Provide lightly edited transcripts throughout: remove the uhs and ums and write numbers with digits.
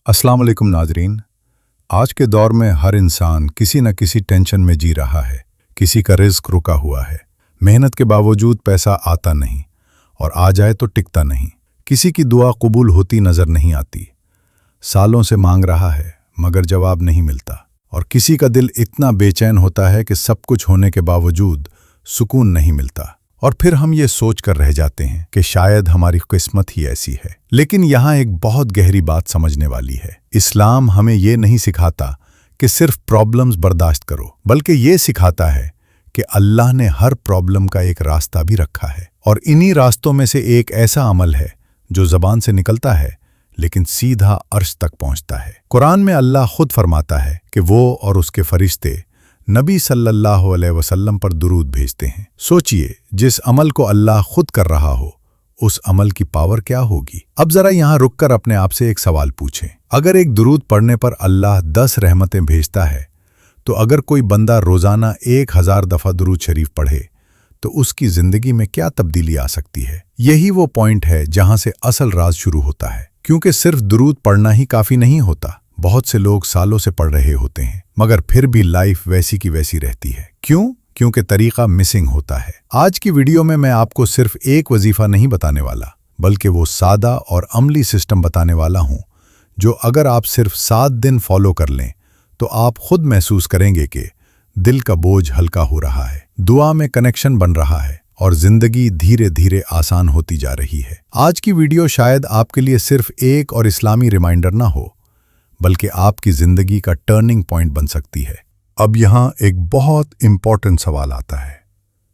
अस्सलाम वालेकुम नाजरीन। आज के दौर में हर इंसान किसी न किसी टेंशन में जी रहा है। किसी का रिस्क रुका हुआ है, मेहनत के बावजूद पैसा आता नहीं और आ जाए तो टिकता नहीं। किसी की दुआ कबूल होती नजर नहीं आती, सालों से मांग रहा है मगर जवाब नहीं मिलता। और किसी का दिल इतना बेचैन होता है कि सब कुछ होने के बावजूद सुकून नहीं मिलता। और फिर हम ये सोच कर रह जाते हैं कि शायद हमारी किस्मत ही ऐसी है। लेकिन यहाँ एक बहुत गहरी बात समझने वाली है। इस्लाम हमें ये नहीं सिखाता कि सिर्फ प्रॉब्लम्स बर्दाश्त करो, बल्कि ये सिखाता है कि अल्लाह ने हर प्रॉब्लम का एक रास्ता भी रखा है। और इन्हीं रास्तों में से एक ऐसा अमल है जो ज़बान से निकलता है लेकिन सीधा अर्श तक पहुंचता है। कुरान में अल्लाह खुद फरमाता है कि वो और उसके फरिश्ते नबी सल्लल्लाहु अलैहि वसल्लम पर दुरूद भेजते हैं। सोचिए, जिस अमल को अल्लाह खुद कर रहा हो उस अमल की पावर क्या होगी। अब जरा यहाँ रुककर अपने आप से एक सवाल पूछें। अगर एक दुरूद पढ़ने पर अल्लाह 10 रहमतें भेजता है, तो अगर कोई बंदा रोजाना 1000 दफा दुरूद शरीफ पढ़े तो उसकी जिंदगी में क्या तब्दीली आ सकती है। यही वो पॉइंट है जहां से असल राज शुरू होता है। क्योंकि सिर्फ दुरूद पढ़ना ही काफी नहीं होता। बहुत से लोग सालों से पढ़ रहे होते हैं मगर फिर भी लाइफ वैसी की वैसी रहती है। क्यों? क्योंकि तरीका मिसिंग होता है। आज की वीडियो में मैं आपको सिर्फ एक वजीफा नहीं बताने वाला, बल्कि वो सादा और अमली सिस्टम बताने वाला हूं जो अगर आप सिर्फ 7 दिन फॉलो कर लें तो आप खुद महसूस करेंगे कि दिल का बोझ हल्का हो रहा है, दुआ में कनेक्शन बन रहा है और जिंदगी धीरे धीरे आसान होती जा रही है। आज की वीडियो शायद आपके लिए सिर्फ एक और इस्लामी रिमाइंडर ना हो, बल्कि आपकी जिंदगी का टर्निंग पॉइंट बन सकती है। अब यहाँ एक बहुत इंपॉर्टेंट सवाल आता है,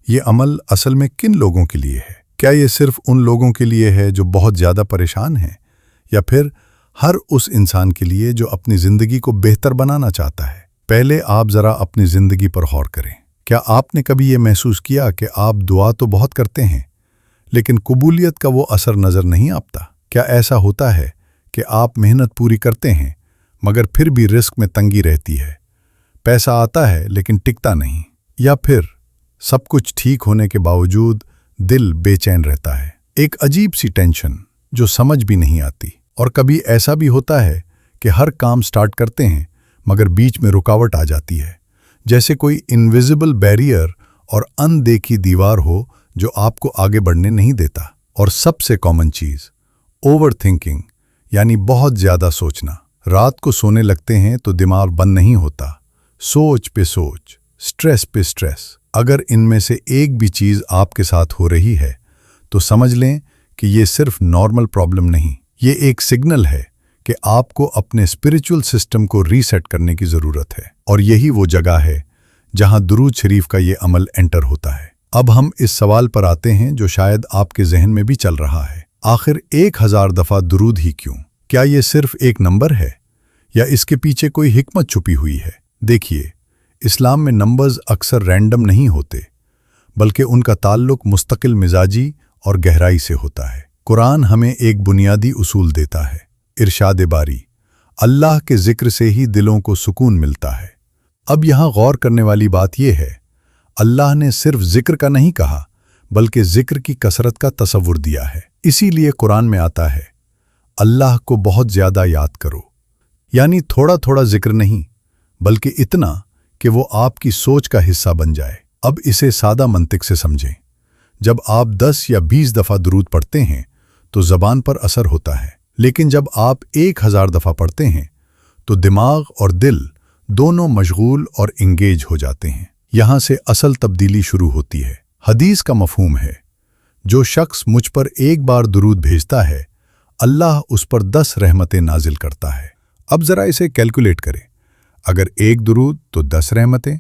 ये अमल असल में किन लोगों के लिए है? क्या ये सिर्फ उन लोगों के लिए है जो बहुत ज़्यादा परेशान हैं, या फिर हर उस इंसान के लिए जो अपनी ज़िंदगी को बेहतर बनाना चाहता है? पहले आप ज़रा अपनी ज़िंदगी पर गौर करें। क्या आपने कभी ये महसूस किया कि आप दुआ तो बहुत करते हैं लेकिन कबूलियत का वो असर नज़र नहीं आता? क्या ऐसा होता है कि आप मेहनत पूरी करते हैं मगर फिर भी रिस्क में तंगी रहती है, पैसा आता है लेकिन टिकता नहीं, या फिर सब कुछ ठीक होने के बावजूद दिल बेचैन रहता है, एक अजीब सी टेंशन जो समझ भी नहीं आती? और कभी ऐसा भी होता है कि हर काम स्टार्ट करते हैं मगर बीच में रुकावट आ जाती है, जैसे कोई इनविजिबल बैरियर और अनदेखी दीवार हो जो आपको आगे बढ़ने नहीं देता। और सबसे कॉमन चीज़ ओवर थिंकिंग, यानी बहुत ज़्यादा सोचना। रात को सोने लगते हैं तो दिमाग बंद नहीं होता, सोच पे सोच, स्ट्रेस पे स्ट्रेस। अगर इनमें से एक भी चीज़ आपके साथ हो रही है तो समझ लें कि ये सिर्फ नॉर्मल प्रॉब्लम नहीं, ये एक सिग्नल है कि आपको अपने स्पिरिचुअल सिस्टम को रीसेट करने की ज़रूरत है। और यही वो जगह है जहां दुरूद शरीफ का ये अमल एंटर होता है। अब हम इस सवाल पर आते हैं जो शायद आपके जहन में भी चल रहा है, आखिर 1000 दफ़ा दुरूद ही क्यों? क्या ये सिर्फ एक नंबर है या इसके पीछे कोई हिकमत छुपी हुई है? देखिए, इस्लाम में नंबर्स अक्सर रैंडम नहीं होते, बल्कि उनका ताल्लुक मुस्तकिल मिजाजी और गहराई से होता है। कुरान हमें एक बुनियादी उसूल देता है, इरशाद बारी, अल्लाह के जिक्र से ही दिलों को सुकून मिलता है। अब यहाँ गौर करने वाली बात यह है, अल्लाह ने सिर्फ जिक्र का नहीं कहा बल्कि जिक्र की कसरत का तसव्वुर दिया है। इसीलिए कुरान में आता है, अल्लाह को बहुत ज़्यादा याद करो, यानी थोड़ा थोड़ा जिक्र नहीं बल्कि इतना कि वो आपकी सोच का हिस्सा बन जाए। अब इसे सादा मंतिक से समझें। जब आप 10 या 20 दफ़ा दुरूद पढ़ते हैं तो ज़बान पर असर होता है, लेकिन जब आप 1000 दफ़ा पढ़ते हैं तो दिमाग और दिल दोनों मशगूल और इंगेज हो जाते हैं। यहाँ से असल तब्दीली शुरू होती है। हदीस का मफहूम है, जो शख्स मुझ पर एक बार दुरूद भेजता है अल्लाह उस पर 10 रहमतें नाजिल करता है। अब ज़रा इसे कैलकुलेट करें, अगर 1 दुरूद तो 10 रहमतें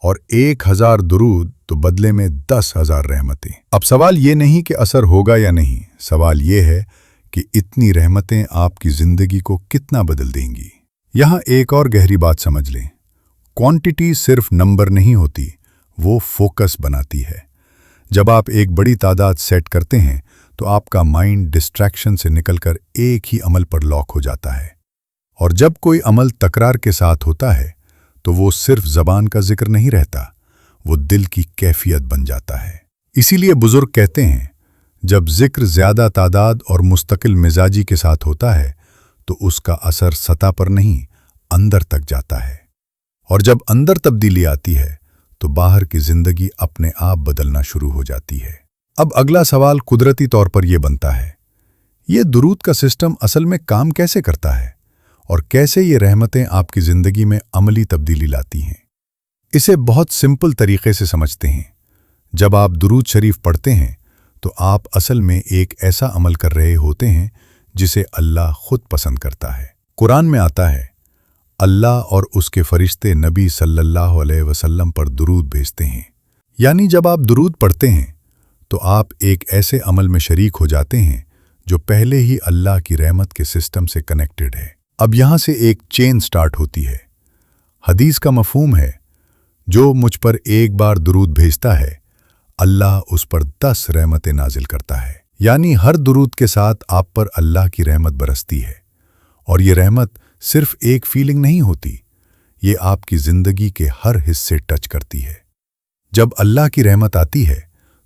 और 1000 दुरूद तो बदले में 10,000 रहमतें। अब सवाल ये नहीं कि असर होगा या नहीं, सवाल ये है कि इतनी रहमतें आपकी ज़िंदगी को कितना बदल देंगी। यहाँ एक और गहरी बात समझ लें, क्वांटिटी सिर्फ नंबर नहीं होती, वो फोकस बनाती है। जब आप एक बड़ी तादाद सेट करते हैं तो आपका माइंड डिस्ट्रैक्शन से निकलकर एक ही अमल पर लॉक हो जाता है। और जब कोई अमल तकरार के साथ होता है तो वो सिर्फ ज़बान का जिक्र नहीं रहता, वो दिल की कैफियत बन जाता है। इसीलिए बुजुर्ग कहते हैं, जब जिक्र ज़्यादा तादाद और मुस्तकिल मिजाजी के साथ होता है تو उसका असर सतह पर नहीं अंदर तक जाता है। और जब अंदर तब्दीली आती है तो बाहर की जिंदगी अपने आप बदलना शुरू हो जाती है। अब अगला सवाल कुदरती तौर पर यह बनता है, ये दुरूद का सिस्टम असल में काम कैसे करता है और कैसे ये रहमतें आपकी जिंदगी में अमली तब्दीली लाती हैं। इसे बहुत सिंपल तरीके से समझते हैं। जब आप दुरूद शरीफ पढ़ते हैं तो आप असल में एक ऐसा अमल कर रहे होते हैं जिसे अल्लाह खुद पसंद करता है। कुरान में आता है, अल्लाह और उसके फरिश्ते नबी सल्लल्लाहु अलैहि वसल्लम पर दुरूद भेजते हैं। यानी जब आप दुरूद पढ़ते हैं तो आप एक ऐसे अमल में शरीक हो जाते हैं जो पहले ही अल्लाह की रहमत के सिस्टम से कनेक्टेड है। अब यहाँ से एक चेन स्टार्ट होती है। हदीस का मफहूम है, जो मुझ पर एक बार दुरूद भेजता है अल्लाह उस पर 10 रहमतें नाजिल करता है। यानी हर दुरूद के साथ आप पर अल्लाह की रहमत बरसती है। और ये रहमत सिर्फ एक फीलिंग नहीं होती, ये आपकी जिंदगी के हर हिस्से टच करती है। जब अल्लाह की रहमत आती है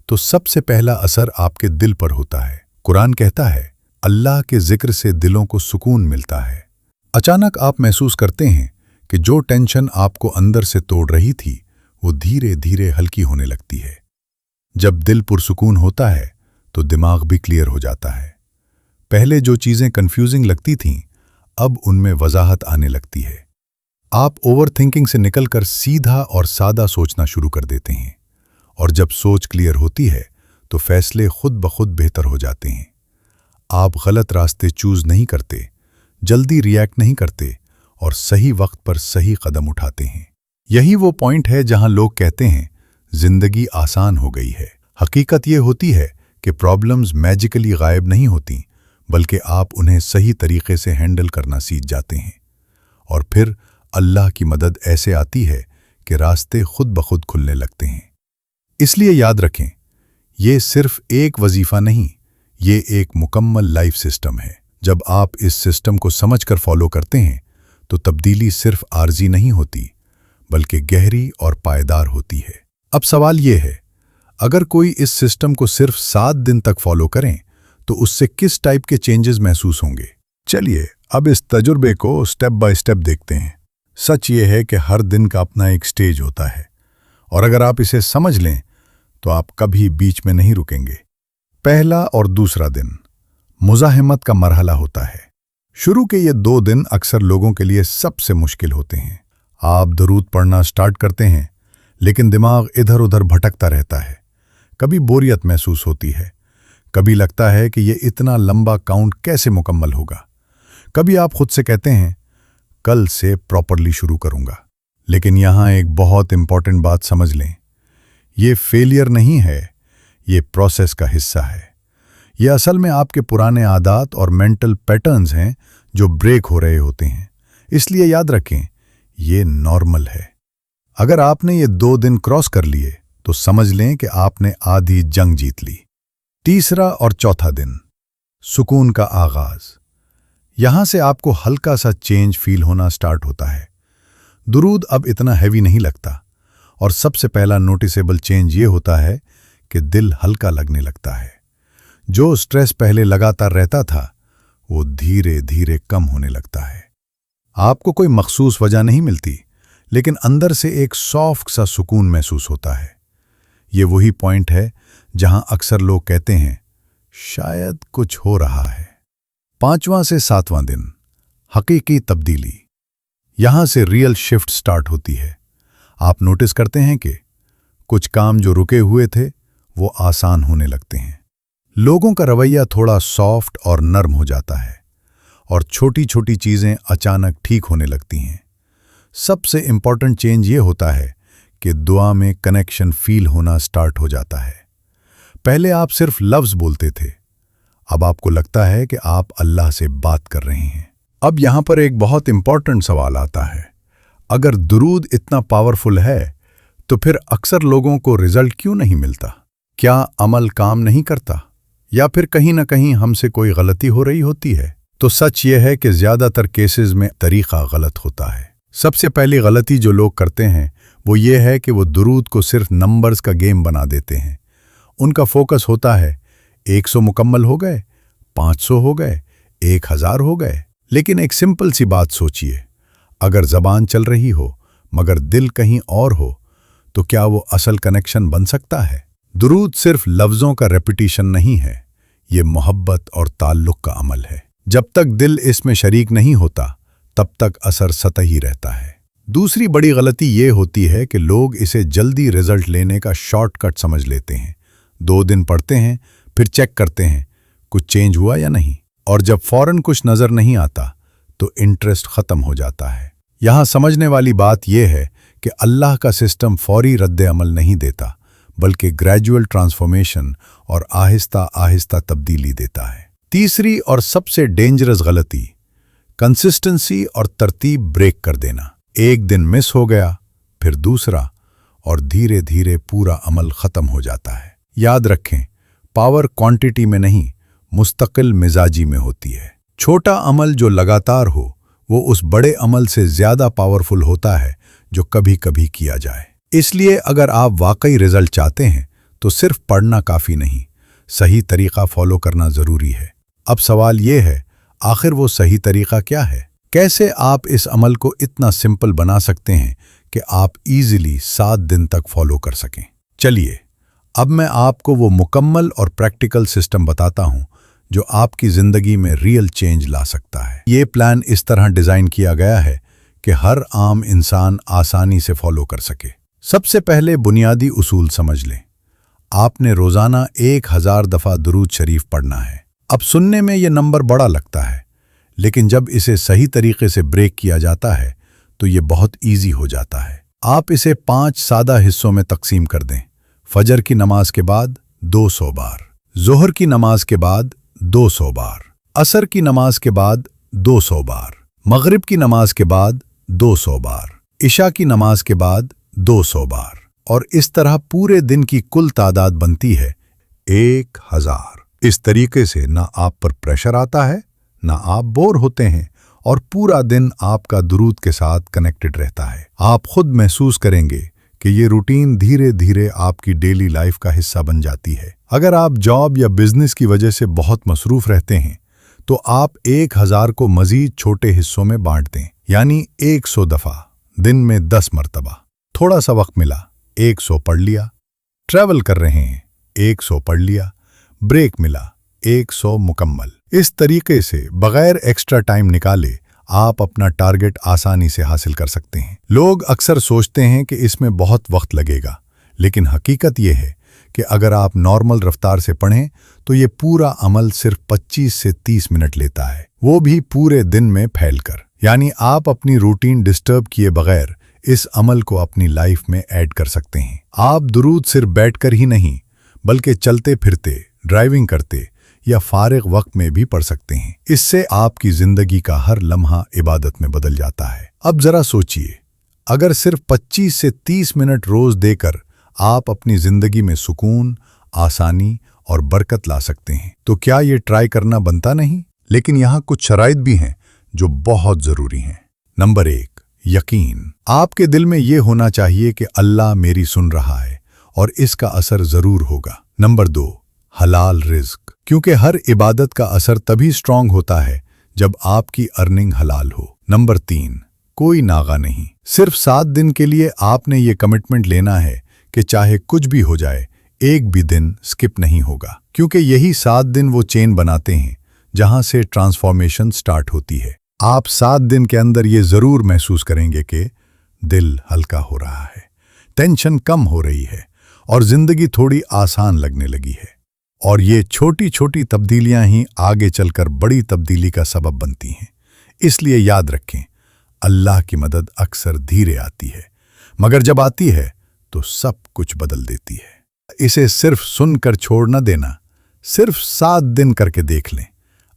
तो सबसे पहला असर आपके दिल पर होता है। कुरान कहता है, अल्लाह के जिक्र से दिलों को सुकून मिलता है। अचानक आप महसूस करते हैं कि जो टेंशन आपको अंदर से तोड़ रही थी वो धीरे धीरे हल्की होने लगती है। जब दिल पुरसुकून होता है तो दिमाग भी क्लियर हो जाता है। पहले जो चीज़ें कंफ्यूजिंग लगती थीं अब उनमें वजाहत आने लगती है। आप ओवर थिंकिंग से निकलकर सीधा और सादा सोचना शुरू कर देते हैं। और जब सोच क्लियर होती है तो फैसले खुद ब खुद बेहतर हो जाते हैं। आप गलत रास्ते चूज नहीं करते, जल्दी रिएक्ट नहीं करते और सही वक्त पर सही कदम उठाते हैं। यही वो पॉइंट है जहां लोग कहते हैं जिंदगी आसान हो गई है। हकीकत ये होती है कि प्रॉब्लम्स मैजिकली गायब नहीं होती, बल्कि आप उन्हें सही तरीके से हैंडल करना सीख जाते हैं। और फिर अल्लाह की मदद ऐसे आती है कि रास्ते खुद ब खुद खुलने लगते हैं। इसलिए याद रखें, ये सिर्फ एक वजीफा नहीं, ये एक मुकम्मल लाइफ सिस्टम है। जब आप इस सिस्टम को समझकर फॉलो करते हैं तो तब्दीली सिर्फ आर्जी नहीं होती, बल्कि गहरी और पायदार होती है। अब सवाल ये है, अगर कोई इस सिस्टम को सिर्फ 7 दिन तक फॉलो करें तो उससे किस टाइप के चेंजेस महसूस होंगे। चलिए अब इस तजुर्बे को स्टेप बाय स्टेप देखते हैं। सच ये है कि हर दिन का अपना एक स्टेज होता है और अगर आप इसे समझ लें तो आप कभी बीच में नहीं रुकेंगे। पहला और दूसरा दिन मुज़ाहिमत का मरहला होता है। शुरू के ये 2 दिन अक्सर लोगों के लिए सबसे मुश्किल होते हैं। आप दुरूद पढ़ना स्टार्ट करते हैं लेकिन दिमाग इधर उधर भटकता रहता है। कभी बोरियत महसूस होती है, कभी लगता है कि ये इतना लंबा काउंट कैसे मुकम्मल होगा। कभी आप खुद से कहते हैं कल से प्रॉपरली शुरू करूंगा। लेकिन यहाँ एक बहुत इंपॉर्टेंट बात समझ लें, ये फेलियर नहीं है, ये प्रोसेस का हिस्सा है। ये असल में आपके पुराने आदत और मेंटल पैटर्न्स हैं जो ब्रेक हो रहे होते हैं। इसलिए याद रखें, ये नॉर्मल है। अगर आपने ये 2 दिन क्रॉस कर लिए तो समझ लें कि आपने आधी जंग जीत ली। तीसरा और चौथा दिन सुकून का आगाज। यहां से आपको हल्का सा चेंज फील होना स्टार्ट होता है। दुरूद अब इतना हैवी नहीं लगता और सबसे पहला नोटिसेबल चेंज ये होता है कि दिल हल्का लगने लगता है। जो स्ट्रेस पहले लगातार रहता था वो धीरे धीरे कम होने लगता है। आपको कोई मखसूस वजह नहीं मिलती, लेकिन अंदर से एक सॉफ्ट सा सुकून महसूस होता है। ये वही पॉइंट है जहां अक्सर लोग कहते हैं शायद कुछ हो रहा है। 5वां से 7वां दिन हकीकी तब्दीली। यहां से रियल शिफ्ट स्टार्ट होती है। आप नोटिस करते हैं कि कुछ काम जो रुके हुए थे वो आसान होने लगते हैं। लोगों का रवैया थोड़ा सॉफ्ट और नर्म हो जाता है और छोटी छोटी चीजें अचानक ठीक होने लगती हैं। सबसे इंपॉर्टेंट चेंज ये होता है कि दुआ में कनेक्शन फील होना स्टार्ट हो जाता है। पहले आप सिर्फ लफ्ज बोलते थे, अब आपको लगता है कि आप अल्लाह से बात कर रहे हैं। अब यहां पर एक बहुत इंपॉर्टेंट सवाल आता है, अगर दुरूद इतना पावरफुल है तो फिर अक्सर लोगों को रिजल्ट क्यों नहीं मिलता? क्या अमल काम नहीं करता या फिर कहीं ना कहीं हमसे कोई गलती हो रही होती है? तो सच ये है कि ज्यादातर केसेस में तरीका गलत होता है। सबसे पहली गलती जो लोग करते हैं वो ये है कि वो दुरूद को सिर्फ नंबर्स का गेम बना देते हैं। उनका फोकस होता है 100 मुकम्मल हो गए, 500 हो गए, 1000 हो गए। लेकिन एक सिंपल सी बात सोचिए, अगर जबान चल रही हो मगर दिल कहीं और हो तो क्या वो असल कनेक्शन बन सकता है? दुरूद सिर्फ लफ्ज़ों का रेपिटेशन नहीं है, ये मोहब्बत और ताल्लुक़ का अमल है। जब तक दिल इसमें शरीक नहीं होता तब तक असर सतही रहता है। दूसरी बड़ी गलती ये होती है कि लोग इसे जल्दी रिजल्ट लेने का शॉर्टकट समझ लेते हैं। 2 दिन पढ़ते हैं, फिर चेक करते हैं कुछ चेंज हुआ या नहीं, और जब फौरन कुछ नज़र नहीं आता तो इंटरेस्ट ख़त्म हो जाता है। यहाँ समझने वाली बात यह है कि अल्लाह का सिस्टम फौरी रद्द अमल नहीं देता, बल्कि ग्रेजुअल ट्रांसफॉर्मेशन और आहिस्ता आहिस्ता तब्दीली देता है। तीसरी और सबसे डेंजरस गलती, कंसिस्टेंसी और तरतीब ब्रेक कर देना। एक दिन मिस हो गया, फिर दूसरा, और धीरे धीरे पूरा अमल ख़त्म हो जाता है। याद रखें, पावर क्वांटिटी में नहीं, मुस्तकिल मिजाजी में होती है। छोटा अमल जो लगातार हो वो उस बड़े अमल से ज़्यादा पावरफुल होता है जो कभी कभी किया जाए। इसलिए अगर आप वाकई रिजल्ट चाहते हैं तो सिर्फ पढ़ना काफ़ी नहीं, सही तरीक़ा फॉलो करना ज़रूरी है। अब सवाल ये है, आखिर वो सही तरीक़ा क्या है? कैसे आप इस अमल को इतना सिंपल बना सकते हैं कि आप इजीली 7 दिन तक फॉलो कर सकें? चलिए, अब मैं आपको वो मुकम्मल और प्रैक्टिकल सिस्टम बताता हूँ जो आपकी ज़िंदगी में रियल चेंज ला सकता है। ये प्लान इस तरह डिज़ाइन किया गया है कि हर आम इंसान आसानी से फॉलो कर सके। सबसे पहले बुनियादी उसूल समझ लें। आपने रोज़ाना 1000 दफ़ा दुरूद शरीफ पढ़ना है। अब सुनने में ये नंबर बड़ा लगता है, लेकिन जब इसे सही तरीके से ब्रेक किया जाता है तो ये बहुत ईजी हो जाता है। आप इसे 5 सादा हिस्सों में तकसीम कर दें। फजर की नमाज के बाद 200 बार, ज़ोहर की नमाज के बाद 200 बार, असर की नमाज के बाद 200 बार, मगरिब की नमाज के बाद 200 बार, इशा की नमाज के बाद 200 बार, और इस तरह पूरे दिन की कुल तादाद बनती है 1000। इस तरीके से ना आप पर प्रेशर आता है, ना आप बोर होते हैं, और पूरा दिन आपका दुरूद के साथ कनेक्टेड रहता है। आप खुद महसूस करेंगे कि ये रूटीन धीरे धीरे आपकी डेली लाइफ का हिस्सा बन जाती है। अगर आप जॉब या बिजनेस की वजह से बहुत मसरूफ रहते हैं तो आप 1000 को मजीद छोटे हिस्सों में बांट दें, यानी 100 दफ़ा, दिन में 10 मरतबा। थोड़ा सा वक्त मिला, 100 पढ़ लिया। ट्रैवल कर रहे हैं, 100 पढ़ लिया। ब्रेक मिला, 100 मुकम्मल। इस तरीके से बगैर एक्स्ट्रा टाइम निकाले आप अपना टारगेट आसानी से हासिल कर सकते हैं। लोग अक्सर सोचते हैं कि इसमें बहुत वक्त लगेगा, लेकिन हकीकत यह है कि अगर आप नॉर्मल रफ्तार से पढ़ें तो ये पूरा अमल सिर्फ 25 से 30 मिनट लेता है, वो भी पूरे दिन में फैलकर। यानी आप अपनी रूटीन डिस्टर्ब किए बगैर इस अमल को अपनी लाइफ में ऐड कर सकते हैं। आप दुरूद सिर्फ बैठकर ही नहीं, बल्कि चलते फिरते, ड्राइविंग करते या फारिग वक्त में भी पढ़ सकते हैं। इससे आपकी जिंदगी का हर लम्हा इबादत में बदल जाता है। अब जरा सोचिए, अगर सिर्फ 25 से 30 मिनट रोज देकर आप अपनी जिंदगी में सुकून, आसानी और बरकत ला सकते हैं, तो क्या ये ट्राई करना बनता नहीं? लेकिन यहाँ कुछ शराइत भी हैं जो बहुत जरूरी हैं। नंबर 1, यकीन। आपके दिल में ये होना चाहिए कि अल्लाह मेरी सुन रहा है और इसका असर जरूर होगा। नंबर 2, हलाल रिज्क, क्योंकि हर इबादत का असर तभी स्ट्रांग होता है जब आपकी अर्निंग हलाल हो। नंबर 3, कोई नागा नहीं। सिर्फ 7 दिन के लिए आपने ये कमिटमेंट लेना है कि चाहे कुछ भी हो जाए, एक भी दिन स्किप नहीं होगा, क्योंकि यही 7 दिन वो चेन बनाते हैं जहां से ट्रांसफॉर्मेशन स्टार्ट होती है। आप 7 दिन के अंदर ये जरूर महसूस करेंगे कि दिल हल्का हो रहा है, टेंशन कम हो रही है और जिंदगी थोड़ी आसान लगने लगी है। और ये छोटी छोटी तब्दीलियां ही आगे चलकर बड़ी तब्दीली का सबब बनती हैं। इसलिए याद रखें, अल्लाह की मदद अक्सर धीरे आती है, मगर जब आती है तो सब कुछ बदल देती है। इसे सिर्फ सुनकर छोड़ न देना, सिर्फ 7 दिन करके देख लें,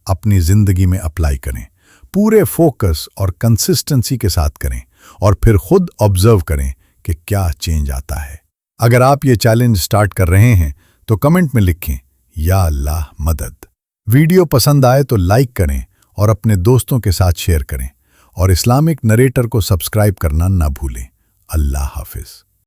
अपनी जिंदगी में अप्लाई करें, पूरे फोकस और कंसिस्टेंसी के साथ करें, और फिर खुद ऑब्जर्व करें कि क्या चेंज आता है। अगर आप ये चैलेंज स्टार्ट कर रहे हैं तो कमेंट में लिखें, या अल्लाह मदद। वीडियो पसंद आए तो लाइक करें और अपने दोस्तों के साथ शेयर करें, और इस्लामिक नरेटर को सब्सक्राइब करना ना भूलें। अल्लाह हाफिज।